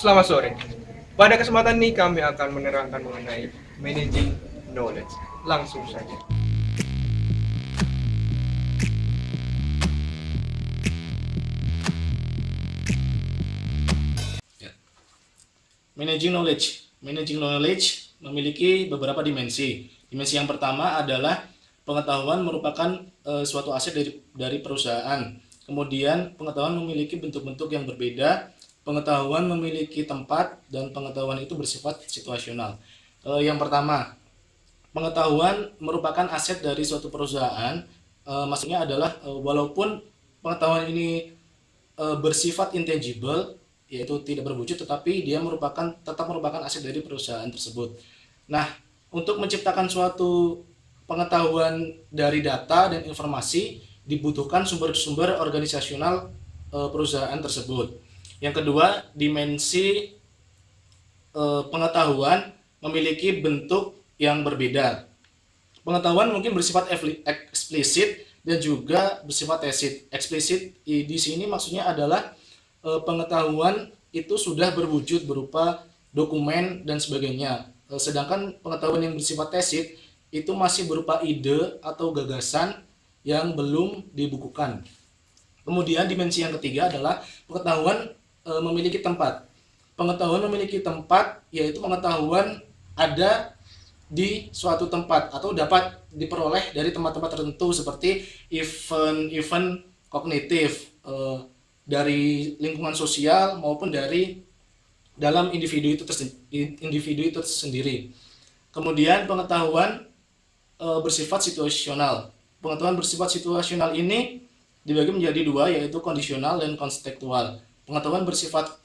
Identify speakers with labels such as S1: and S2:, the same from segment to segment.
S1: Selamat sore. Pada kesempatan ini kami akan menerangkan mengenai managing knowledge. Langsung saja.
S2: Ya. Managing knowledge memiliki beberapa dimensi. Dimensi yang pertama adalah pengetahuan merupakan suatu aset dari perusahaan. Kemudian pengetahuan memiliki bentuk-bentuk yang berbeda, pengetahuan memiliki tempat, dan pengetahuan itu bersifat situasional. Yang pertama, pengetahuan merupakan aset dari suatu perusahaan. Maksudnya adalah walaupun pengetahuan ini bersifat intangible, yaitu tidak berwujud, tetapi dia tetap merupakan aset dari perusahaan tersebut. Nah, untuk menciptakan suatu pengetahuan dari data dan informasi dibutuhkan sumber-sumber organisasional perusahaan tersebut. Yang kedua, dimensi pengetahuan memiliki bentuk yang berbeda. Pengetahuan mungkin bersifat eksplisit dan juga bersifat tacit. Eksplisit di sini maksudnya adalah pengetahuan itu sudah berwujud berupa dokumen dan sebagainya. Sedangkan pengetahuan yang bersifat tacit itu masih berupa ide atau gagasan yang belum dibukukan. Kemudian dimensi yang ketiga adalah pengetahuan memiliki tempat. Pengetahuan memiliki tempat yaitu pengetahuan ada di suatu tempat atau dapat diperoleh dari tempat-tempat tertentu seperti event kognitif dari lingkungan sosial maupun dari dalam individu itu sendiri. Kemudian pengetahuan bersifat situasional. Pengetahuan bersifat situasional ini dibagi menjadi dua, yaitu kondisional dan kontekstual. Pengetahuan bersifat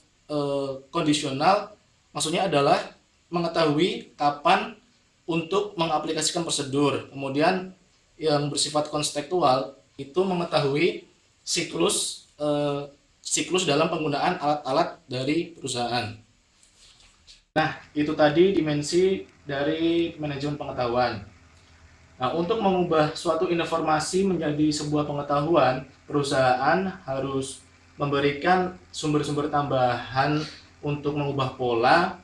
S2: kondisional maksudnya adalah mengetahui kapan untuk mengaplikasikan prosedur. Kemudian yang bersifat kontekstual itu mengetahui siklus dalam penggunaan alat-alat dari perusahaan. Nah, itu tadi dimensi dari manajemen pengetahuan. Nah, untuk mengubah suatu informasi menjadi sebuah pengetahuan, perusahaan harus memberikan sumber-sumber tambahan untuk mengubah pola,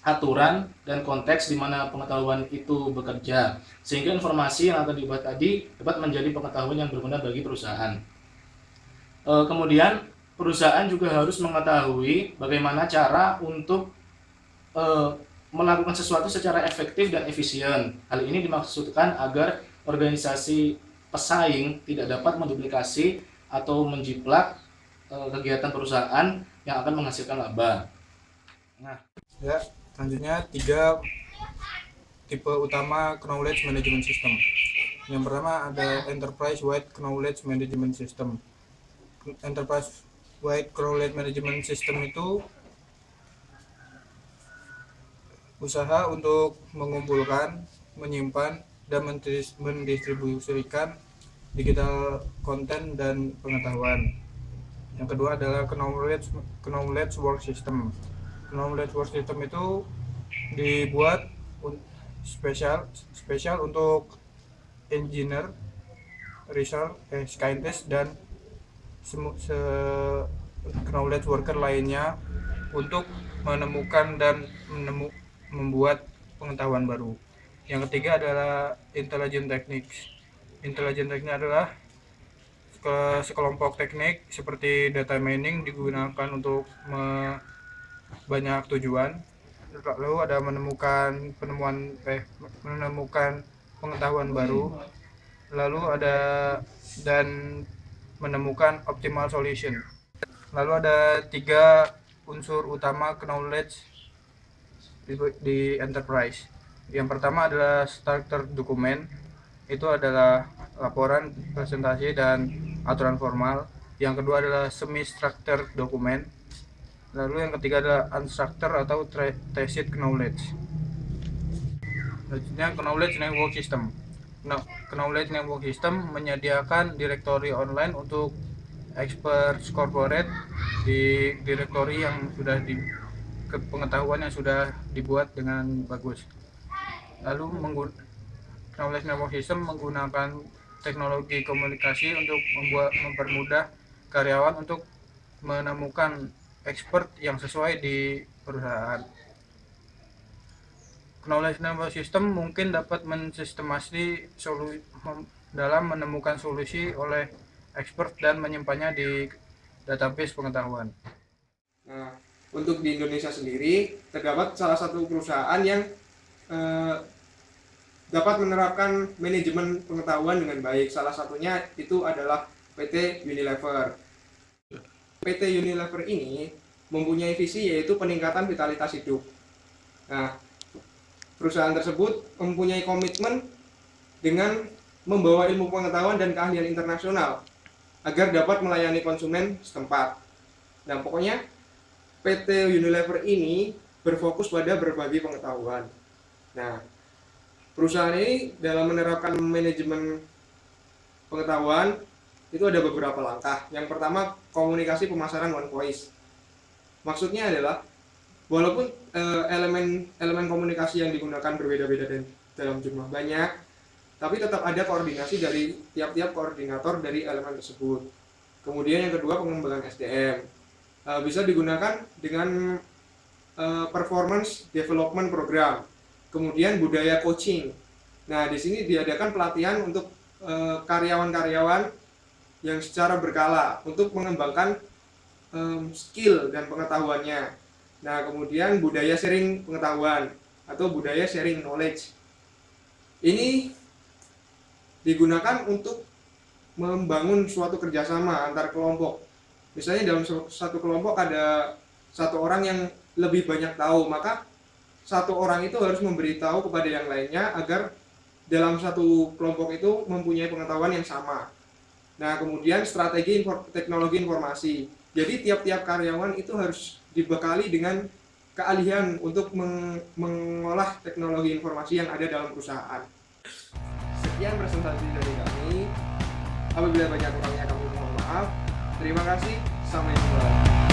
S2: aturan, dan konteks di mana pengetahuan itu bekerja, sehingga informasi yang akan diubah tadi dapat menjadi pengetahuan yang berguna bagi perusahaan. Kemudian, perusahaan juga harus mengetahui bagaimana cara untuk melakukan sesuatu secara efektif dan efisien. Hal ini dimaksudkan agar organisasi pesaing tidak dapat menduplikasi atau menjiplak kegiatan perusahaan yang akan menghasilkan laba.
S3: Nah, ya, selanjutnya 3 tipe utama knowledge management system. Yang pertama ada enterprise wide knowledge management system. Enterprise wide knowledge management system itu usaha untuk mengumpulkan, menyimpan, dan mendistribusikan digital konten dan pengetahuan. Yang kedua adalah knowledge work system. Knowledge work system itu dibuat spesial untuk engineer, research, scientist, dan knowledge worker lainnya untuk menemukan dan membuat pengetahuan baru. Yang ketiga adalah intelligent techniques. Intelligent technique adalah sekelompok teknik seperti data mining digunakan untuk banyak tujuan. Lalu ada menemukan pengetahuan baru. Lalu ada dan menemukan optimal solution. Lalu ada 3 unsur utama knowledge di enterprise. Yang pertama adalah structure dokumen. Itu adalah laporan, presentasi, dan aturan formal. Yang kedua adalah semi-structured dokumen. Lalu yang ketiga adalah unstructured atau tacit knowledge. Selanjutnya knowledge network system. Knowledge network system menyediakan direktori online untuk experts corporate di direktori yang sudah pengetahuan yang sudah dibuat dengan bagus. Lalu knowledge network system menggunakan teknologi komunikasi untuk mempermudah karyawan untuk menemukan expert yang sesuai di perusahaan. Knowledge Management System mungkin dapat mensistemasi dalam menemukan solusi oleh expert dan menyimpannya di database pengetahuan.
S1: Nah, untuk di Indonesia sendiri terdapat salah satu perusahaan yang dapat menerapkan manajemen pengetahuan dengan baik. Salah satunya itu adalah PT Unilever. PT Unilever ini mempunyai visi yaitu peningkatan vitalitas hidup. Nah, perusahaan tersebut mempunyai komitmen dengan membawa ilmu pengetahuan dan keahlian internasional agar dapat melayani konsumen setempat. Nah, pokoknya PT Unilever ini berfokus pada berbagi pengetahuan. Nah, perusahaan ini dalam menerapkan manajemen pengetahuan itu ada beberapa langkah. Yang pertama, komunikasi pemasaran one voice. Maksudnya adalah walaupun elemen komunikasi yang digunakan berbeda-beda dan dalam jumlah banyak, tapi tetap ada koordinasi dari tiap-tiap koordinator dari elemen tersebut. Kemudian yang kedua, pengembangan SDM. Bisa digunakan dengan performance development program. Kemudian budaya coaching. Nah, di sini diadakan pelatihan untuk karyawan-karyawan yang secara berkala untuk mengembangkan skill dan pengetahuannya. Nah, kemudian budaya sharing pengetahuan atau budaya sharing knowledge. Ini digunakan untuk membangun suatu kerjasama antar kelompok. Misalnya dalam satu kelompok ada satu orang yang lebih banyak tahu, maka satu orang itu harus memberitahu kepada yang lainnya agar dalam satu kelompok itu mempunyai pengetahuan yang sama. Nah, kemudian strategi teknologi informasi. Jadi tiap-tiap karyawan itu harus dibekali dengan keahlian untuk mengolah teknologi informasi yang ada dalam perusahaan. Sekian presentasi dari kami. Apabila banyak kurangnya kami mohon maaf. Terima kasih. Sampai jumpa.